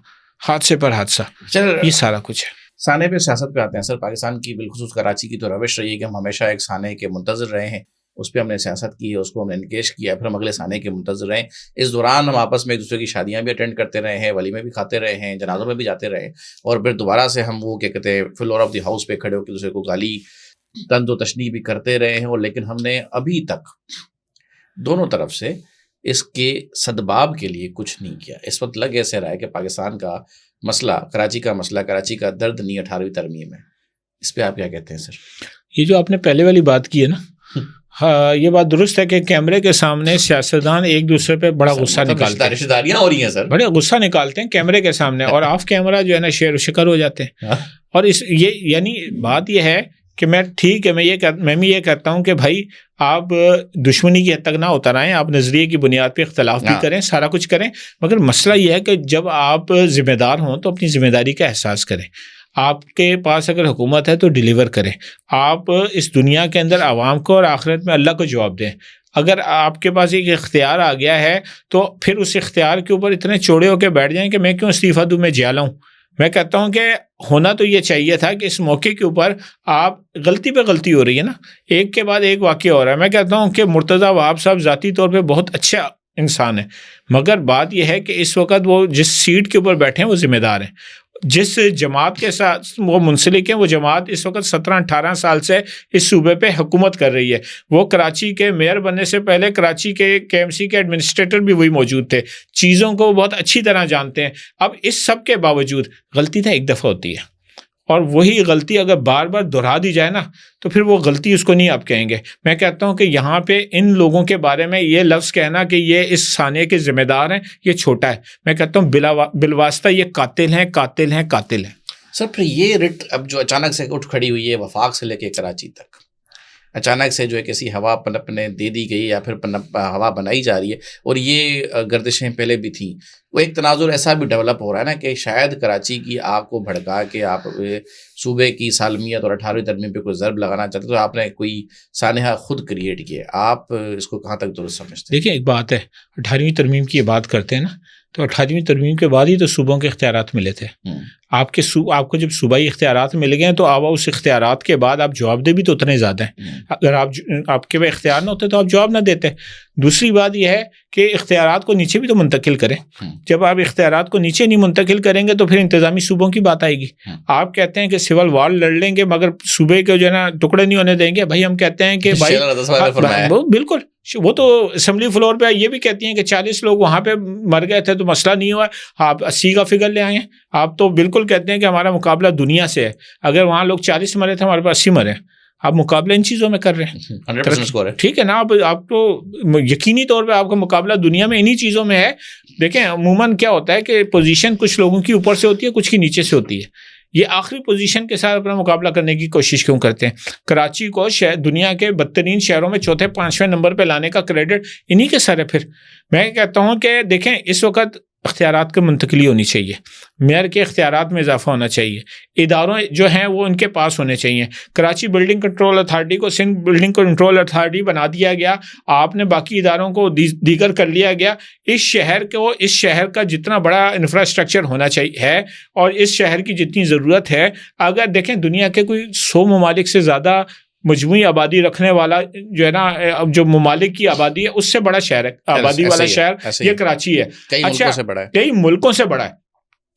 حادثے پر حادثہ, یہ سارا کچھ ہے. سانے پہ سیاست پہ آتے ہیں سر. پاکستان کی بالخصوص کراچی کی تو روش رہی ہے کہ ہم ہمیشہ ایک سانے کے منتظر رہے ہیں, اس پہ ہم نے سیاست کی ہے, اس کو ہم نے انکیش کیا, پھر ہم اگلے سانے کے منتظر رہے. اس دوران ہم آپس میں ایک دوسرے کی شادیاں بھی اٹینڈ کرتے رہے ہیں, ولیمے بھی کھاتے رہے ہیں, جنازوں میں بھی جاتے رہے, اور پھر دوبارہ سے ہم وہ کیا کہتے ہیں فلور آف دی ہاؤس پہ کھڑے ہو کے دوسرے کو گالی طنز و تشنیع بھی کرتے رہے ہیں. اور لیکن ہم نے ابھی تک دونوں طرف سے اس کے سدباب کے لیے کچھ نہیں کیا. اس وقت لگ ایسے رہا ہے کہ پاکستان کا مسئلہ, کراچی کا مسئلہ, کراچی کا درد نہیں 18ویں ترمیم ہے. اس پہ آپ کیا کہتے ہیں سر؟ یہ جو آپ نے پہلے والی بات کی ہے نا, ہاں یہ بات درست ہے کہ کیمرے کے سامنے سیاستدان ایک دوسرے پہ بڑا غصہ نکالتے ہیں, رشتہ داریاں ہو رہی ہیں سر, بڑے غصہ نکالتے ہیں کیمرے کے سامنے, اور آف کیمرہ جو ہے نا شیر و شکر ہو جاتے ہیں. اور یہ یعنی بات یہ ہے کہ میں ٹھیک ہے, میں بھی یہ کہتا ہوں کہ بھائی آپ دشمنی کی حد تک نہ اتر آئیں, آپ نظریے کی بنیاد پہ اختلاف بھی کریں, سارا کچھ کریں, مگر مسئلہ یہ ہے کہ جب آپ ذمہ دار ہوں تو اپنی ذمہ داری کا احساس کریں. آپ کے پاس اگر حکومت ہے تو ڈیلیور کریں. آپ اس دنیا کے اندر عوام کو اور آخرت میں اللہ کو جواب دیں. اگر آپ کے پاس ایک اختیار آ گیا ہے تو پھر اس اختیار کے اوپر اتنے چوڑے ہو کے بیٹھ جائیں کہ میں کیوں استعفیٰ دوں, میں جیلا ہوں. میں کہتا ہوں کہ ہونا تو یہ چاہیے تھا کہ اس موقع کے اوپر آپ غلطی پہ غلطی ہو رہی ہے نا, ایک کے بعد ایک واقعہ ہو رہا ہے. میں کہتا ہوں کہ مرتضیٰ وہاب صاحب ذاتی طور پہ بہت اچھا انسان ہے, مگر بات یہ ہے کہ اس وقت وہ جس سیٹ کے اوپر بیٹھے ہیں وہ ذمہ دار ہیں. جس جماعت کے ساتھ وہ منسلک ہیں وہ جماعت اس وقت 17-18 سال سے اس صوبے پہ حکومت کر رہی ہے. وہ کراچی کے میئر بننے سے پہلے کراچی کے KMC کے ایڈمنسٹریٹر بھی وہی موجود تھے, چیزوں کو بہت اچھی طرح جانتے ہیں. اب اس سب کے باوجود غلطی تو ایک دفعہ ہوتی ہے, اور وہی غلطی اگر بار بار دہرا دی جائے نا تو پھر وہ غلطی اس کو نہیں آپ کہیں گے. میں کہتا ہوں کہ یہاں پہ ان لوگوں کے بارے میں یہ لفظ کہنا کہ یہ اس سانے کے ذمہ دار ہیں, یہ چھوٹا ہے. میں کہتا ہوں بالواسطہ یہ قاتل ہیں, قاتل ہیں, قاتل ہیں. سر پھر یہ رٹ اب جو اچانک سے اٹھ کھڑی ہوئی ہے وفاق سے لے کے کراچی تک, اچانک سے جو ہے کسی ہوا پنپنے دے دی گئی یا پھر ہوا بنائی جا رہی ہے, اور یہ گردشیں پہلے بھی تھیں, وہ ایک تناظر ایسا بھی ڈیولپ ہو رہا ہے نا کہ شاید کراچی کی آگ کو بھڑکا کے آپ صوبے کی سالمیت اور 18ویں ترمیم پہ کوئی ضرب لگانا چاہتے تو آپ نے کوئی سانحہ خود کریٹ کیا. آپ اس کو کہاں تک درست سمجھتے ہیں؟ دیکھیں ایک بات ہے, 18ویں ترمیم کی یہ بات کرتے ہیں نا, تو 18ویں ترمیم کے بعد ہی تو صوبوں کے اختیارات ملے تھے. آپ کو جب صوبائی اختیارات مل گئے ہیں تو آپ اس اختیارات کے بعد آپ جواب دے بھی تو اتنے زیادہ ہیں. اگر آپ کے پاس اختیار نہ ہوتے تو آپ جواب نہ دیتے. دوسری بات یہ ہے کہ اختیارات کو نیچے بھی تو منتقل کریں. جب آپ اختیارات کو نیچے نہیں منتقل کریں گے تو پھر انتظامی صوبوں کی بات آئے گی. آپ کہتے ہیں کہ سول وار لڑ لیں گے مگر صوبے کے جو ہے نا ٹکڑے نہیں ہونے دیں گے. بھائی ہم کہتے ہیں کہ بھائی بالکل, وہ تو اسمبلی فلور پہ یہ بھی کہتی ہیں کہ 40 لوگ وہاں پہ مر گئے تھے تو مسئلہ نہیں ہوا, آپ 80 کا فگر لے آئے ہیں. آپ تو بالکل کہتے ہیں کہ ہمارا مقابلہ دنیا سے ہے, اگر وہاں لوگ 40 مرے تھے ہمارے پاس 80 مرے. آپ مقابلہ ان چیزوں میں کر رہے ہیں, 100% سکور ہے, ٹھیک ہے نا. آپ تو یقینی طور پہ آپ کا مقابلہ دنیا میں انہی چیزوں میں ہے. دیکھیں عموماً کیا ہوتا ہے کہ پوزیشن کچھ لوگوں کی اوپر سے ہوتی ہے, کچھ کی نیچے سے ہوتی ہے. یہ آخری پوزیشن کے ساتھ اپنا مقابلہ کرنے کی کوشش کیوں کرتے ہیں؟ کراچی کو دنیا کے بدترین شہروں میں چوتھے 5ویں نمبر پہ لانے کا کریڈٹ انہی کے سر ہے. پھر میں کہتا ہوں کہ دیکھیں اس وقت اختیارات کی منتقلی ہونی چاہیے، میئر کے اختیارات میں اضافہ ہونا چاہیے، اداروں جو ہیں وہ ان کے پاس ہونے چاہیے. کراچی بلڈنگ کنٹرول اتھارٹی کو سندھ بلڈنگ کنٹرول اتھارٹی بنا دیا گیا، آپ نے باقی اداروں کو دیگر کر لیا گیا. اس شہر کا جتنا بڑا انفراسٹرکچر ہونا چاہیے ہے اور اس شہر کی جتنی ضرورت ہے، اگر دیکھیں دنیا کے کوئی 100 ممالک سے زیادہ مجموعی آبادی رکھنے والا جو ہے نا، جو ممالک کی آبادی ہے اس سے بڑا شہر ہے، آبادی والا شہر یہ کراچی ہے. کئی ملکوں سے بڑا ہے.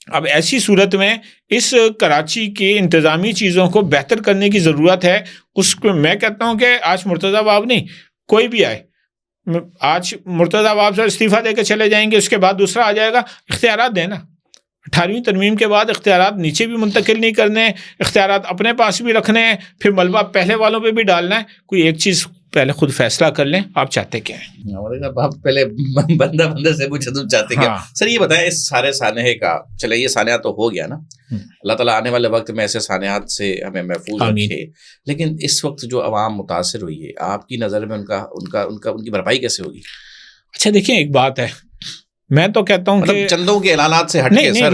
اب ایسی صورت میں اس کراچی کی انتظامی چیزوں کو بہتر کرنے کی ضرورت ہے. اس کو میں کہتا ہوں کہ آج مرتضیٰ باب نہیں، کوئی بھی آئے، آج مرتضیٰ باب سے استعفیٰ دے کے چلے جائیں گے، اس کے بعد دوسرا آ جائے گا، اختیارات دینا. 18ویں ترمیم کے بعد اختیارات نیچے بھی منتقل نہیں کرنے، اختیارات اپنے پاس بھی رکھنے ہیں، پھر ملبہ پہلے والوں پہ بھی ڈالنا ہے. کوئی ایک چیز پہلے خود فیصلہ کر لیں، آپ چاہتے کیا ہیں؟ آپ پہلے بندہ سے پوچھے تم چاہتے کیا. سر یہ بتائیں اس سارے سانحے کا، چلے یہ سانحہ تو ہو گیا نا، اللہ تعالیٰ آنے والے وقت میں ایسے سانحات سے ہمیں محفوظ رکھے، لیکن اس وقت جو عوام متاثر ہوئی ہے آپ کی نظر میں ان کی بھرپائی کیسے ہوگی؟ اچھا دیکھیں، ایک بات ہے، میں تو کہتا ہوں کہ چندوں کے اعلانات سے ہٹ کے سر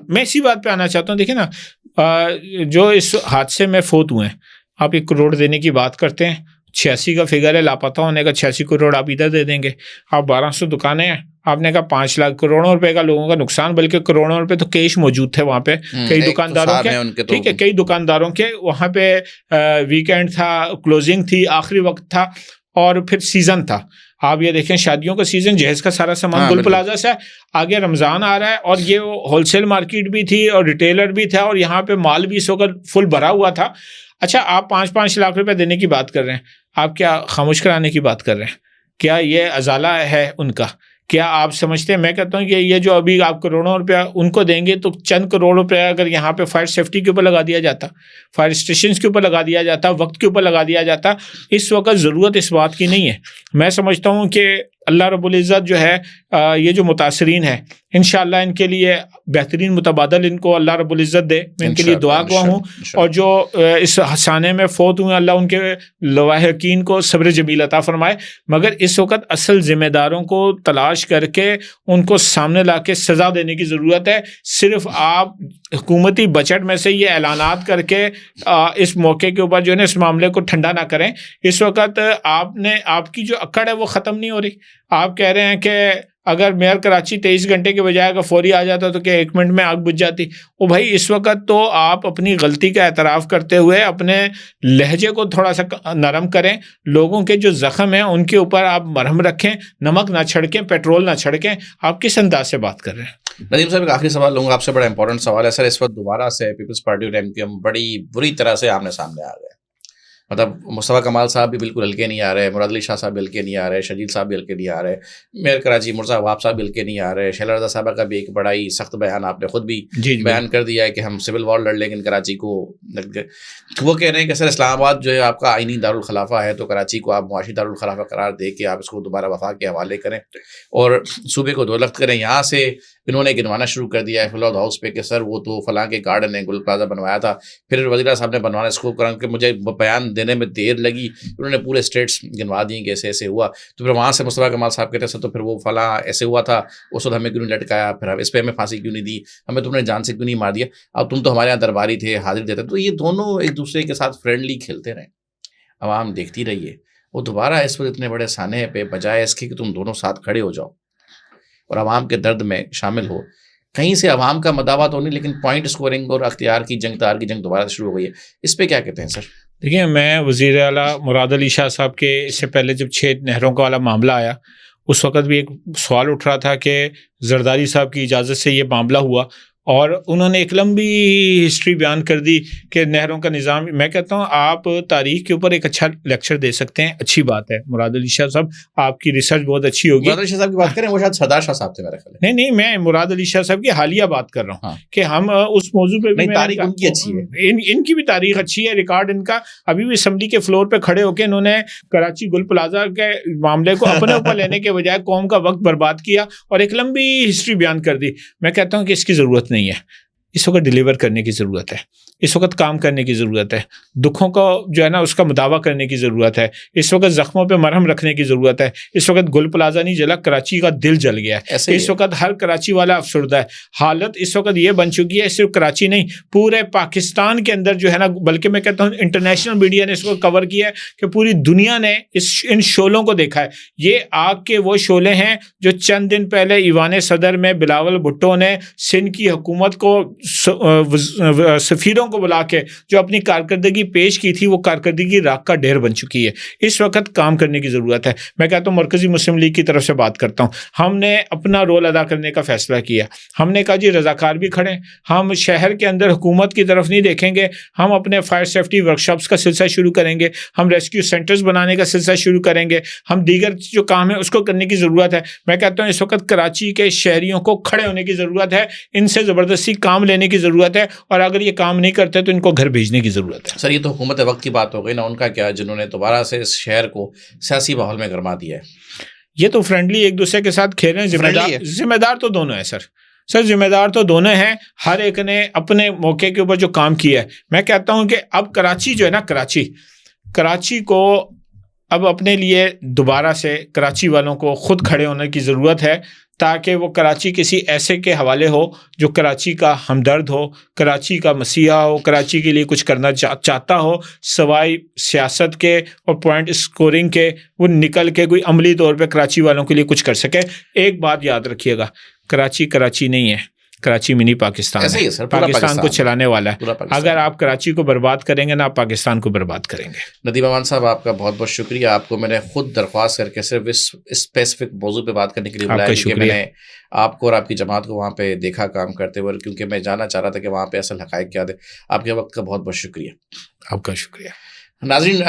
میں اسی بات پہ آنا چاہتا ہوں. دیکھیں نا، جو اس حادثے میں فوت ہوئے ہیں، آپ 1 کروڑ دینے کی بات کرتے ہیں، 86 کا فگر ہے لاپتہ ہونے کا، 86 کروڑ آپ ادھر دے دیں گے. آپ 1200 دکانیں ہیں، آپ نے کہا 5 لاکھ کروڑوں روپے کا لوگوں کا نقصان، بلکہ کروڑوں روپے تو کیش موجود تھے وہاں پہ کئی دکانداروں کے، ٹھیک ہے، کئی دکانداروں کے وہاں پہ ویکینڈ تھا، کلوزنگ تھی، آخری وقت تھا، اور پھر سیزن تھا. آپ یہ دیکھیں شادیوں کا سیزن، جہیز کا سارا سامان گل پلازا سے، آگے رمضان آ رہا ہے، اور یہ ہول سیل مارکیٹ بھی تھی اور ریٹیلر بھی تھا، اور یہاں پہ مال بھی اس وقت فل بھرا ہوا تھا. اچھا آپ 5-5 لاکھ روپے دینے کی بات کر رہے ہیں، آپ کیا خاموش کرانے کی بات کر رہے ہیں؟ کیا یہ ازالہ ہے ان کا؟ کیا آپ سمجھتے ہیں؟ میں کہتا ہوں کہ یہ جو ابھی آپ کروڑوں روپیہ ان کو دیں گے، تو چند کروڑ روپیہ اگر یہاں پہ فائر سیفٹی کے اوپر لگا دیا جاتا، فائر اسٹیشنز کے اوپر لگا دیا جاتا، وقت کے اوپر لگا دیا جاتا. اس وقت ضرورت اس بات کی نہیں ہے. میں سمجھتا ہوں کہ اللہ رب العزت جو ہے یہ جو متاثرین ہیں، انشاءاللہ ان کے لیے بہترین متبادل ان کو اللہ رب العزت دے. میں ان کے لیے دعا گواہ ہوں، اور جو اس حادثے میں فوت ہوئے اللہ ان کے لواحقین کو صبر جمیل عطا فرمائے. مگر اس وقت اصل ذمہ داروں کو تلاش کر کے ان کو سامنے لا کے سزا دینے کی ضرورت ہے. صرف آپ حکومتی بجٹ میں سے یہ اعلانات کر کے اس موقع کے اوپر جو ہے نا اس معاملے کو ٹھنڈا نہ کریں. اس وقت آپ کی جو اکڑ ہے وہ ختم نہیں ہو رہی. آپ کہہ رہے ہیں کہ اگر میئر کراچی 23 گھنٹے کے بجائے اگر فوری آ جاتا تو کیا 1 منٹ میں آگ بجھ جاتی؟ او بھائی، اس وقت تو آپ اپنی غلطی کا اعتراف کرتے ہوئے اپنے لہجے کو تھوڑا سا نرم کریں. لوگوں کے جو زخم ہیں ان کے اوپر آپ مرہم رکھیں، نمک نہ چھڑکیں، پیٹرول نہ چھڑکیں. آپ کس انداز سے بات کر رہے ہیں؟ ندیم صاحب ایک آخری سوال لوں گا آپ سے، بڑا امپورٹنٹ سوال ہے سر. اس وقت دوبارہ سے پیپلز پارٹی اور MQM بڑی بری طرح سے آمنے سامنے آ گئے. مطلب مصطفیٰ کمال صاحب بھی بالکل ہلکے نہیں آ رہے، مراد علی شاہ صاحب بھی ہلکے نہیں آ رہے، شرجیل صاحب بھی ہلکے نہیں آ رہے، میئر کراچی مرزا وہاب صاحب بھی ہلکے نہیں آ رہے. شیلا رضا صاحبہ کا بھی ایک بڑا ہی سخت بیان آپ نے خود بھی بیان کر دیا ہے کہ ہم سول وار لڑ لیں گے کراچی کو. وہ کہہ رہے ہیں کہ سر اسلام آباد جو ہے آپ کا آئینی دارالخلافہ ہے، تو کراچی کو آپ معاشی دارالخلافہ قرار دے کے آپ اس کو دوبارہ وفاق کے حوالے کریں اور صوبے کو دولت کریں. یہاں سے انہوں نے گنوانا شروع کر دیا ہے فلود ہاؤس پہ کہ سر وہ تو فلاں کے گارڈن نے گل پلازا بنوایا تھا. پھر وزیر صاحب نے بنوانا اس کو کرن کہ مجھے بیان دینے میں دیر لگی، انہوں نے پورے اسٹیٹس گنوا دیے کہ ایسے ایسے ہوا. تو پھر وہاں سے مصطفیٰ کمال صاحب کہتے سر تو پھر وہ فلاں ایسے ہوا تھا، اس وقت ہمیں کیوں نہیں لٹکایا، پھر اس پہ ہمیں پھانسی کیوں نہیں دی، ہمیں تم نے جان سے کیوں نہیں مار دیا، اب تم تو ہمارے یہاں درباری تھے، حاضر دیتے. تو یہ دونوں ایک دوسرے کے ساتھ فرینڈلی کھیلتے رہے، عوام دیکھتی رہی ہے. وہ دوبارہ اس وقت اتنے بڑے سانحے پہ بجائے اس کے کہ تم دونوں ساتھ کھڑے ہو جاؤ اور عوام کے درد میں شامل ہو، کہیں سے عوام کا مداوع تو نہیں لیکن پوائنٹ اسکورنگ اور اختیار کی جنگ، تار کی جنگ دوبارہ شروع ہو گئی ہے. اس پہ کیا کہتے ہیں سر؟ دیکھیے، میں وزیر اعلیٰ مراد علی شاہ صاحب کے اس سے پہلے جب 6 نہروں کا والا معاملہ آیا، اس وقت بھی ایک سوال اٹھ رہا تھا کہ زرداری صاحب کی اجازت سے یہ معاملہ ہوا، اور انہوں نے ایک لمبی ہسٹری بیان کر دی کہ نہروں کا نظام. میں کہتا ہوں آپ تاریخ کے اوپر ایک اچھا لیکچر دے سکتے ہیں، اچھی بات ہے. مراد علی شاہ صاحب آپ کی ریسرچ بہت اچھی ہوگی. مراد علی شاہ صاحب کی بات کریں، وہ شاید سردار شاہ صاحب تھے میرا خیال ہے. نہیں، میں مراد علی شاہ صاحب کی حالیہ بات کر رہا ہوں کہ ہم اس موضوع پہ بھی تاریخ ان کی اچھی ہے، ان کی بھی تاریخ اچھی ہے، ریکارڈ ان کا. ابھی بھی اسمبلی کے فلور پہ کھڑے ہو کے انہوں نے کراچی گل پلازا کے معاملے کو اپنے اوپر لینے کے بجائے قوم کا وقت برباد کیا اور ایک لمبی ہسٹری بیان کر دی. میں کہتا ہوں کہ اس کی ضرورت نہیں ہے. اس وقت ڈیلیور کرنے کی ضرورت ہے، اس وقت کام کرنے کی ضرورت ہے، دکھوں کو جو ہے نا اس کا مداوع کرنے کی ضرورت ہے، اس وقت زخموں پہ مرہم رکھنے کی ضرورت ہے۔ اس وقت گل پلازہ نہیں جلا، کراچی کا دل جل گیا ہے، اس وقت ہر کراچی والا افسردہ ہے۔ حالت اس وقت یہ بن چکی ہے، صرف کراچی نہیں پورے پاکستان کے اندر جو ہے نا، بلکہ میں کہتا ہوں انٹرنیشنل میڈیا نے اس کو کور کیا ہے کہ پوری دنیا نے ان شعلوں کو دیکھا ہے۔ یہ آگ کے وہ شعلے ہیں جو چند دن پہلے ایوان صدر میں بلاول بھٹو نے سندھ کی حکومت کو سفیروں کو بلا کے جو اپنی کارکردگی پیش کی تھی، وہ کارکردگی راکھ کا ڈھیر بن چکی ہے۔ اس وقت کام کرنے کی ضرورت ہے۔ میں کہتا ہوں مرکزی مسلم لیگ کی طرف سے بات کرتا ہوں، ہم نے اپنا رول ادا کرنے کا فیصلہ کیا۔ ہم نے کہا جی رضاکار بھی کھڑے، ہم شہر کے اندر حکومت کی طرف نہیں دیکھیں گے، ہم اپنے فائر سیفٹی ورکشاپس کا سلسلہ شروع کریں گے، ہم ریسکیو سینٹرز بنانے کا سلسلہ شروع کریں گے، ہم دیگر جو کام ہے اس کو کرنے کی ضرورت ہے۔ میں کہتا ہوں اس وقت کراچی کے شہریوں کو کھڑے ہونے کی ضرورت ہے، ان سے زبردستی کام لینے کی ضرورت ہے، اور اگر یہ کام نہیں کرتے تو ان کو گھر بھیجنے کی ضرورت ہے۔ سر یہ تو حکومت وقت کی بات ہو گئی نا، ان کا کیا جنہوں نے دوبارہ سے اس شہر کو سیاسی ماحول میں گرما دیا ہے؟ یہ تو فرینڈلی ایک دوسرے کے ساتھ کھیل رہے ہیں، ذمہ دار تو دونوں ہیں سر ذمہ دار تو دونوں ہیں، ہر ایک نے اپنے موقع کے اوپر جو کام کیا ہے۔ میں کہتا ہوں کہ اب کراچی جو ہے نا، کراچی کو اب اپنے لیے دوبارہ سے کراچی والوں کو خود کھڑے ہونے کی ضرورت ہے، تاکہ وہ کراچی کسی ایسے کے حوالے ہو جو کراچی کا ہمدرد ہو، کراچی کا مسیحا ہو، کراچی کے لیے کچھ کرنا چاہتا ہو، سوائے سیاست کے اور پوائنٹ اسکورنگ کے وہ نکل کے کوئی عملی طور پہ کراچی والوں کے لیے کچھ کر سکے۔ ایک بات یاد رکھیے گا، کراچی نہیں ہے، کراچی منی پاکستان ہے، پاکستان کو چلانے والا ہے۔ اگر آپ کراچی کو برباد کریں گے نا، آپ پاکستان کو برباد کریں گے۔ ندیم امان صاحب آپ کا بہت بہت شکریہ، آپ کو میں نے خود درخواست کر کے صرف اس اسپیسیفک موضوع پہ بات کرنے کے لیے بلایا، کیونکہ میں نے آپ کو اور آپ کی جماعت کو وہاں پہ دیکھا کام کرتے ہوئے، کیونکہ میں جاننا چاہ رہا تھا کہ وہاں پہ اصل حقائق کیا تھے۔ آپ کے وقت کا بہت بہت شکریہ۔ آپ کا شکریہ۔ ناظرین،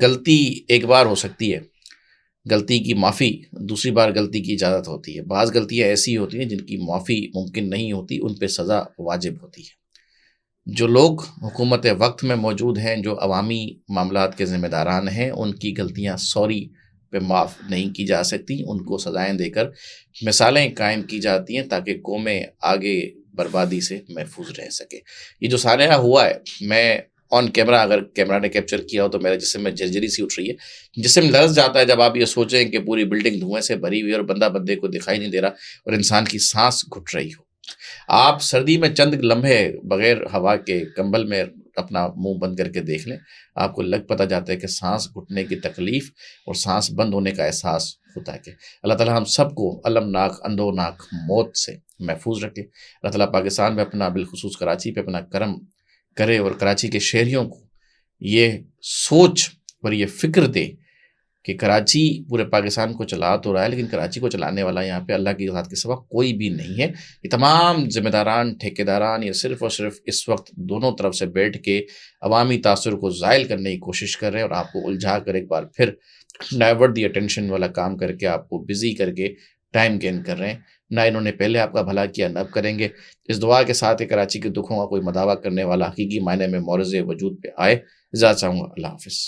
غلطی ایک بار ہو سکتی ہے، غلطی کی معافی دوسری بار غلطی کی اجازت ہوتی ہے۔ بعض غلطیاں ایسی ہوتی ہیں جن کی معافی ممکن نہیں ہوتی، ان پہ سزا واجب ہوتی ہے۔ جو لوگ حکومت وقت میں موجود ہیں، جو عوامی معاملات کے ذمہ داران ہیں، ان کی غلطیاں سوری پہ معاف نہیں کی جا سکتی، ان کو سزائیں دے کر مثالیں قائم کی جاتی ہیں تاکہ قومیں آگے بربادی سے محفوظ رہ سکے۔ یہ جو سانحہ ہوا ہے، میں آن کیمرہ اگر کیمرہ نے کیپچر کیا ہو تو میرے جسم میں جھرجھری سی اٹھ رہی ہے، جسم لرز جاتا ہے جب آپ یہ سوچیں کہ پوری بلڈنگ دھوئیں سے بھری ہوئی اور بندہ بندے کو دکھائی نہیں دے رہا اور انسان کی سانس گھٹ رہی ہو۔ آپ سردی میں چند لمحے بغیر ہوا کے کمبل میں اپنا منہ بند کر کے دیکھ لیں، آپ کو پتہ جاتا ہے کہ سانس گھٹنے کی تکلیف اور سانس بند ہونے کا احساس ہوتا ہے۔ کہ اللہ تعالیٰ ہم سب کو المناک اندوناک موت سے محفوظ رکھے۔ اللہ تعالیٰ پاکستان میں اپنا، بالخصوص کراچی پہ اپنا کرم کرے اور کراچی کے شہریوں کو یہ سوچ اور یہ فکر دے کہ کراچی پورے پاکستان کو چلا تو رہا ہے، لیکن کراچی کو چلانے والا یہاں پہ اللہ کی ذات کے سوا کوئی بھی نہیں ہے۔ یہ تمام ذمہ داران، ٹھیکیداران، یہ صرف اور صرف اس وقت دونوں طرف سے بیٹھ کے عوامی تاثر کو زائل کرنے کی کوشش کر رہے ہیں، اور آپ کو الجھا کر ایک بار پھر ڈائیورٹ دی اٹینشن والا کام کر کے آپ کو بزی کر کے ٹائم گین کر رہے ہیں۔ نہ انہوں نے پہلے آپ کا بھلا کیا، نہ اب کریں گے۔ اس دعا کے ساتھ کراچی کے دکھوں کا کوئی مداوع کرنے والا حقیقی معنی میں معرض وجود پہ آئے۔ اجازت چاہوں گا، اللہ حافظ۔